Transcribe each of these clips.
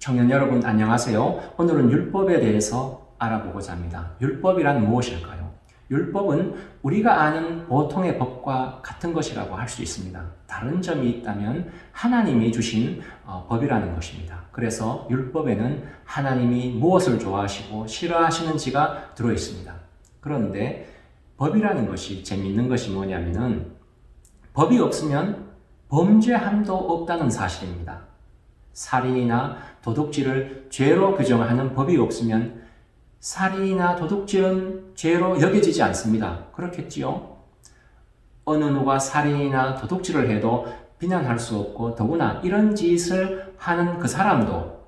청년 여러분 안녕하세요. 오늘은 율법에 대해서 알아보고자 합니다. 율법이란 무엇일까요? 율법은 우리가 아는 보통의 법과 같은 것이라고 할 수 있습니다. 다른 점이 있다면 하나님이 주신 법이라는 것입니다. 그래서 율법에는 하나님이 무엇을 좋아하시고 싫어하시는지가 들어있습니다. 그런데 법이라는 것이 재밌는 것이 뭐냐면은 법이 없으면 범죄함도 없다는 사실입니다. 살인이나 도둑질을 죄로 규정하는 법이 없으면 살인이나 도둑질은 죄로 여겨지지 않습니다. 그렇겠지요? 어느 누가 살인이나 도둑질을 해도 비난할 수 없고 더구나 이런 짓을 하는 그 사람도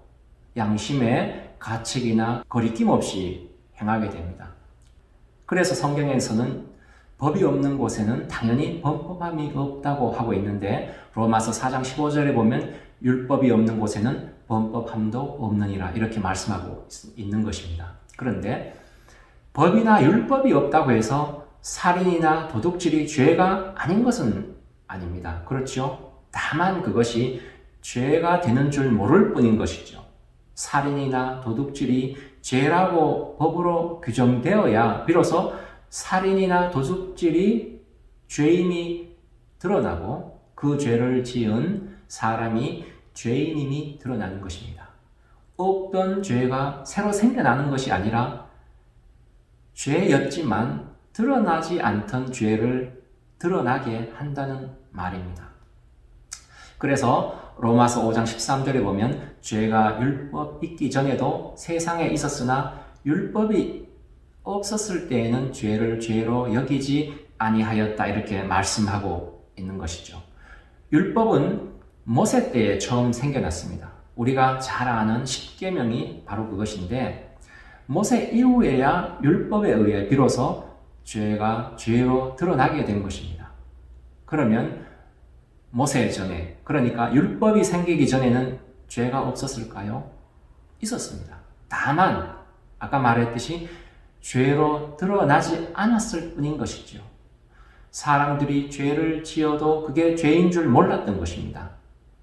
양심의 가책이나 거리낌 없이 행하게 됩니다. 그래서 성경에서는 법이 없는 곳에는 당연히 범법함이 없다고 하고 있는데 로마서 4장 15절에 보면 율법이 없는 곳에는 범법함도 없느니라 이렇게 말씀하고 있는 것입니다. 그런데 법이나 율법이 없다고 해서 살인이나 도둑질이 죄가 아닌 것은 아닙니다. 그렇죠? 다만 그것이 죄가 되는 줄 모를 뿐인 것이죠. 살인이나 도둑질이 죄라고 법으로 규정되어야 비로소 살인이나 도둑질이 죄임이 드러나고 그 죄를 지은 사람이 죄인임이 드러나는 것입니다. 없던 죄가 새로 생겨나는 것이 아니라 죄였지만 드러나지 않던 죄를 드러나게 한다는 말입니다. 그래서 로마서 5장 13절에 보면 죄가 율법 있기 전에도 세상에 있었으나 율법이 없었을 때에는 죄를 죄로 여기지 아니하였다 이렇게 말씀하고 있는 것이죠. 율법은 모세 때에 처음 생겨났습니다. 우리가 잘 아는 십계명이 바로 그것인데 모세 이후에야 율법에 의해 비로소 죄가 죄로 드러나게 된 것입니다. 그러면 모세 전에, 그러니까 율법이 생기기 전에는 죄가 없었을까요? 있었습니다. 다만 아까 말했듯이 죄로 드러나지 않았을 뿐인 것이죠. 사람들이 죄를 지어도 그게 죄인 줄 몰랐던 것입니다.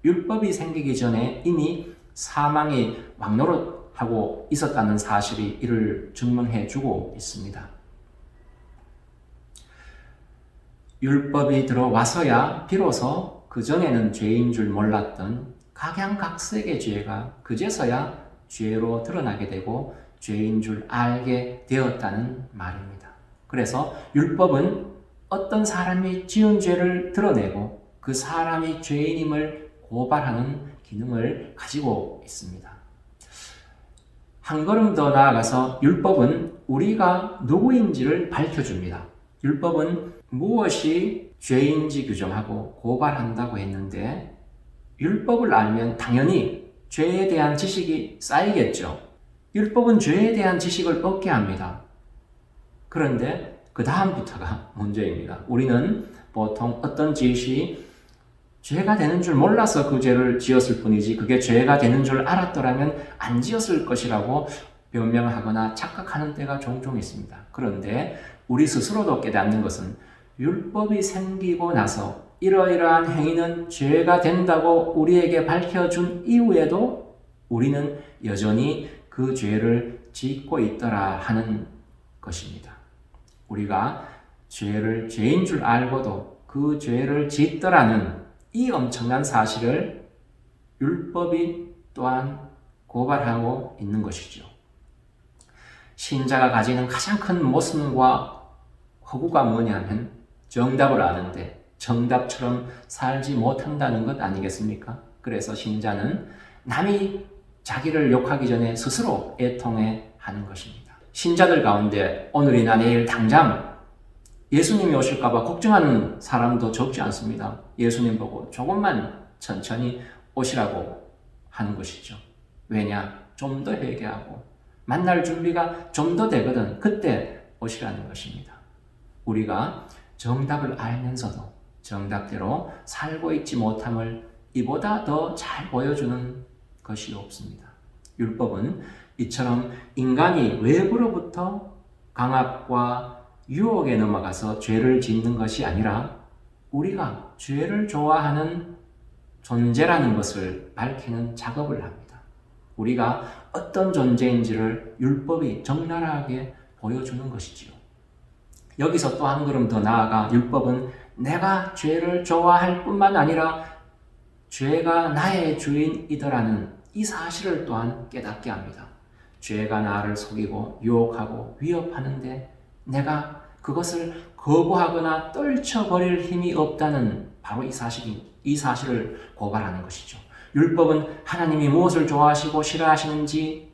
율법이 생기기 전에 이미 사망이 왕노릇하고 있었다는 사실이 이를 증명해 주고 있습니다. 율법이 들어와서야 비로소 그전에는 죄인 줄 몰랐던 각양각색의 죄가 그제서야 죄로 드러나게 되고 죄인 줄 알게 되었다는 말입니다. 그래서 율법은 어떤 사람이 지은 죄를 드러내고 그 사람이 죄인임을 고발하는 기능을 가지고 있습니다. 한 걸음 더 나아가서 율법은 우리가 누구인지를 밝혀줍니다. 율법은 무엇이 죄인지 규정하고 고발한다고 했는데 율법을 알면 당연히 죄에 대한 지식이 쌓이겠죠. 율법은 죄에 대한 지식을 얻게 합니다. 그런데 그 다음부터가 문제입니다. 우리는 보통 어떤 짓이 죄가 되는 줄 몰라서 그 죄를 지었을 뿐이지 그게 죄가 되는 줄 알았더라면 안 지었을 것이라고 변명하거나 착각하는 때가 종종 있습니다. 그런데 우리 스스로도 깨닫는 것은 율법이 생기고 나서 이러이러한 행위는 죄가 된다고 우리에게 밝혀준 이후에도 우리는 여전히 그 죄를 짓고 있더라 하는 것입니다. 우리가 죄를 죄인 줄 알고도 그 죄를 짓더라는 이 엄청난 사실을 율법이 또한 고발하고 있는 것이죠. 신자가 가지는 가장 큰 모순과 허구가 뭐냐면 정답을 아는데 정답처럼 살지 못한다는 것 아니겠습니까? 그래서 신자는 남이 자기를 욕하기 전에 스스로 애통해 하는 것입니다. 신자들 가운데 오늘이나 내일 당장 예수님이 오실까봐 걱정하는 사람도 적지 않습니다. 예수님 보고 조금만 천천히 오시라고 하는 것이죠. 왜냐? 좀 더 회개하고 만날 준비가 좀 더 되거든. 그때 오시라는 것입니다. 우리가 정답을 알면서도 정답대로 살고 있지 못함을 이보다 더 잘 보여주는 것이 없습니다. 율법은 이처럼 인간이 외부로부터 강압과 유혹에 넘어가서 죄를 짓는 것이 아니라 우리가 죄를 좋아하는 존재라는 것을 밝히는 작업을 합니다. 우리가 어떤 존재인지를 율법이 적나라하게 보여주는 것이지요. 여기서 또 한 걸음 더 나아가 율법은 내가 죄를 좋아할 뿐만 아니라 죄가 나의 주인이더라는 이 사실을 또한 깨닫게 합니다. 죄가 나를 속이고 유혹하고 위협하는데 내가 그것을 거부하거나 떨쳐버릴 힘이 없다는 바로 이 사실을 고발하는 것이죠. 율법은 하나님이 무엇을 좋아하시고 싫어하시는지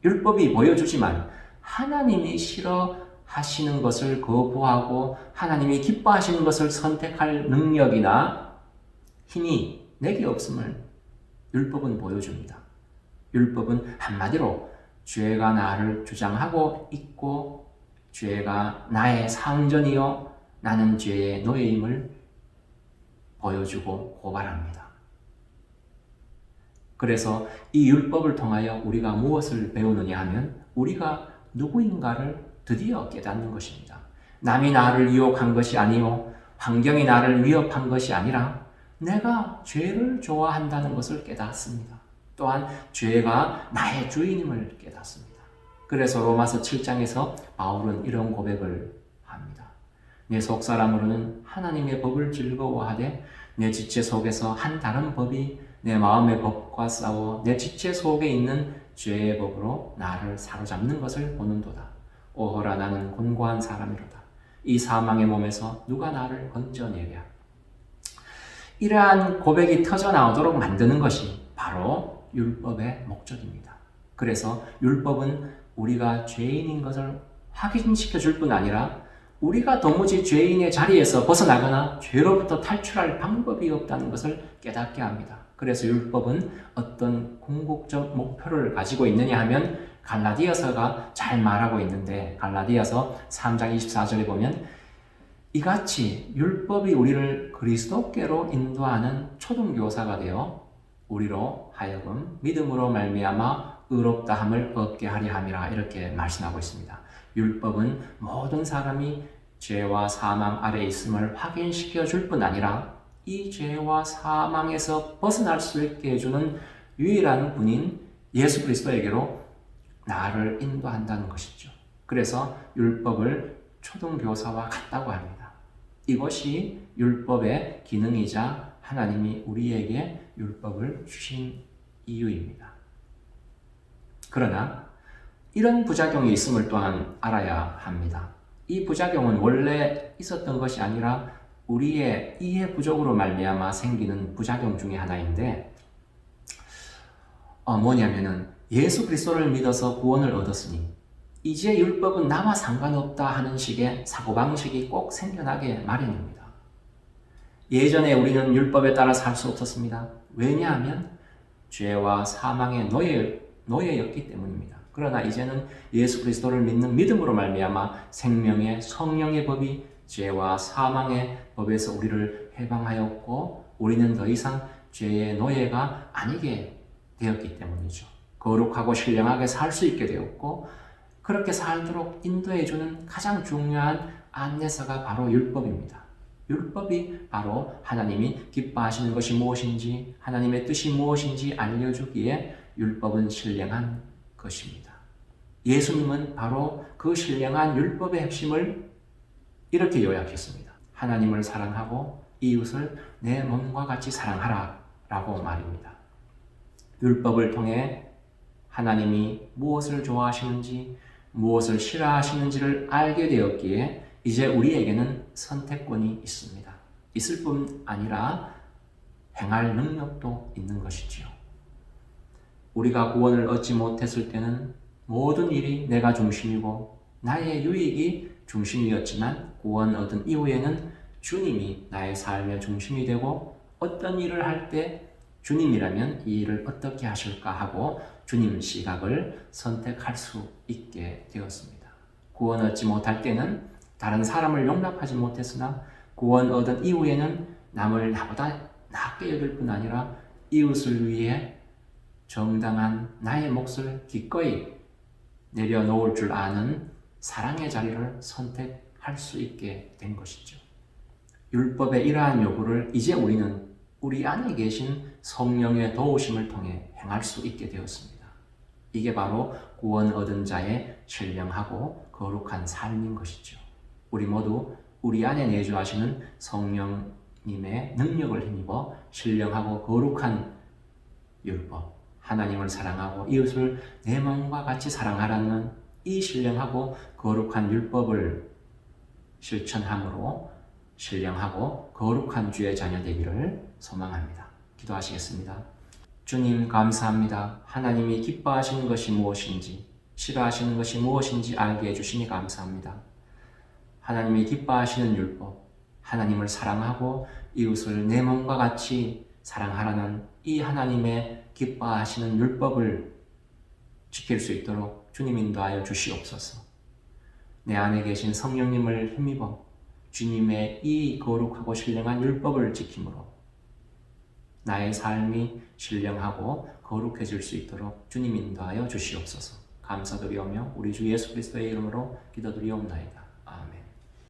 율법이 보여주지만 하나님이 싫어하시는 것을 거부하고 하나님이 기뻐하시는 것을 선택할 능력이나 힘이 내게 없음을 율법은 보여줍니다. 율법은 한마디로 죄가 나를 주장하고 있고 죄가 나의 상전이요 나는 죄의 노예임을 보여주고 고발합니다. 그래서 이 율법을 통하여 우리가 무엇을 배우느냐 하면 우리가 누구인가를 드디어 깨닫는 것입니다. 남이 나를 유혹한 것이 아니요 환경이 나를 위협한 것이 아니라 내가 죄를 좋아한다는 것을 깨닫습니다. 또한 죄가 나의 주인임을 깨닫습니다. 그래서 로마서 7장에서 바울은 이런 고백을 합니다. 내 속사람으로는 하나님의 법을 즐거워하되 내 지체 속에서 한 다른 법이 내 마음의 법과 싸워 내 지체 속에 있는 죄의 법으로 나를 사로잡는 것을 보는도다. 오호라 나는 곤고한 사람이로다. 이 사망의 몸에서 누가 나를 건져내랴. 이러한 고백이 터져 나오도록 만드는 것이 바로 율법의 목적입니다. 그래서 율법은 우리가 죄인인 것을 확인시켜 줄 뿐 아니라 우리가 도무지 죄인의 자리에서 벗어나거나 죄로부터 탈출할 방법이 없다는 것을 깨닫게 합니다. 그래서 율법은 어떤 궁극적 목표를 가지고 있느냐 하면 갈라디아서가 잘 말하고 있는데 갈라디아서 3장 24절에 보면 이같이 율법이 우리를 그리스도께로 인도하는 초등교사가 되어 우리로 하여금 믿음으로 말미암아 의롭다함을 얻게 하려 함이라 이렇게 말씀하고 있습니다. 율법은 모든 사람이 죄와 사망 아래 있음을 확인시켜 줄 뿐 아니라 이 죄와 사망에서 벗어날 수 있게 해주는 유일한 분인 예수 그리스도에게로 나를 인도한다는 것이죠. 그래서 율법을 초등교사와 같다고 합니다. 이것이 율법의 기능이자 하나님이 우리에게 율법을 주신 이유입니다. 그러나 이런 부작용이 있음을 또한 알아야 합니다. 이 부작용은 원래 있었던 것이 아니라 우리의 이해 부족으로 말미암아 생기는 부작용 중에 하나인데 뭐냐면은 예수 그리스도를 믿어서 구원을 얻었으니 이제 율법은 나와 상관없다 하는 식의 사고방식이 꼭 생겨나게 마련입니다. 예전에 우리는 율법에 따라 살 수 없었습니다. 왜냐하면 죄와 사망의 노예였기 때문입니다. 그러나 이제는 예수 그리스도를 믿는 믿음으로 말미암아 생명의 성령의 법이 죄와 사망의 법에서 우리를 해방하였고 우리는 더 이상 죄의 노예가 아니게 되었기 때문이죠. 거룩하고 신령하게 살 수 있게 되었고 그렇게 살도록 인도해주는 가장 중요한 안내서가 바로 율법입니다. 율법이 바로 하나님이 기뻐하시는 것이 무엇인지 하나님의 뜻이 무엇인지 알려주기에 율법은 신령한 것입니다. 예수님은 바로 그 신령한 율법의 핵심을 이렇게 요약했습니다. 하나님을 사랑하고 이웃을 내 몸과 같이 사랑하라 라고 말입니다. 율법을 통해 하나님이 무엇을 좋아하시는지 무엇을 싫어하시는지를 알게 되었기에 이제 우리에게는 선택권이 있습니다. 있을 뿐 아니라 행할 능력도 있는 것이지요. 우리가 구원을 얻지 못했을 때는 모든 일이 내가 중심이고 나의 유익이 중심이었지만 구원 얻은 이후에는 주님이 나의 삶의 중심이 되고 어떤 일을 할 때 주님이라면 이 일을 어떻게 하실까 하고 주님 시각을 선택할 수 있게 되었습니다. 구원 얻지 못할 때는 다른 사람을 용납하지 못했으나 구원 얻은 이후에는 남을 나보다 낫게 여길 뿐 아니라 이웃을 위해 정당한 나의 몫을 기꺼이 내려놓을 줄 아는 사랑의 자리를 선택할 수 있게 된 것이죠. 율법의 이러한 요구를 이제 우리는 우리 안에 계신 성령의 도우심을 통해 행할 수 있게 되었습니다. 이게 바로 구원 얻은 자의 신령하고 거룩한 삶인 것이죠. 우리 모두 우리 안에 내주하시는 성령님의 능력을 힘입어 신령하고 거룩한 율법, 하나님을 사랑하고 이웃을 내 마음과 같이 사랑하라는 이 신령하고 거룩한 율법을 실천함으로 신령하고 거룩한 주의 자녀 되기를 소망합니다. 기도하시겠습니다. 주님 감사합니다. 하나님이 기뻐하시는 것이 무엇인지, 싫어하시는 것이 무엇인지 알게 해주시니 감사합니다. 하나님이 기뻐하시는 율법, 하나님을 사랑하고 이웃을 내 몸과 같이 사랑하라는 이 하나님의 기뻐하시는 율법을 지킬 수 있도록 주님 인도하여 주시옵소서. 내 안에 계신 성령님을 힘입어 주님의 이 거룩하고 신령한 율법을 지킴으로 나의 삶이 신령하고 거룩해질 수 있도록 주님 인도하여 주시옵소서. 감사드리오며 우리 주 예수 그리스도의 이름으로 기도드리옵나이다.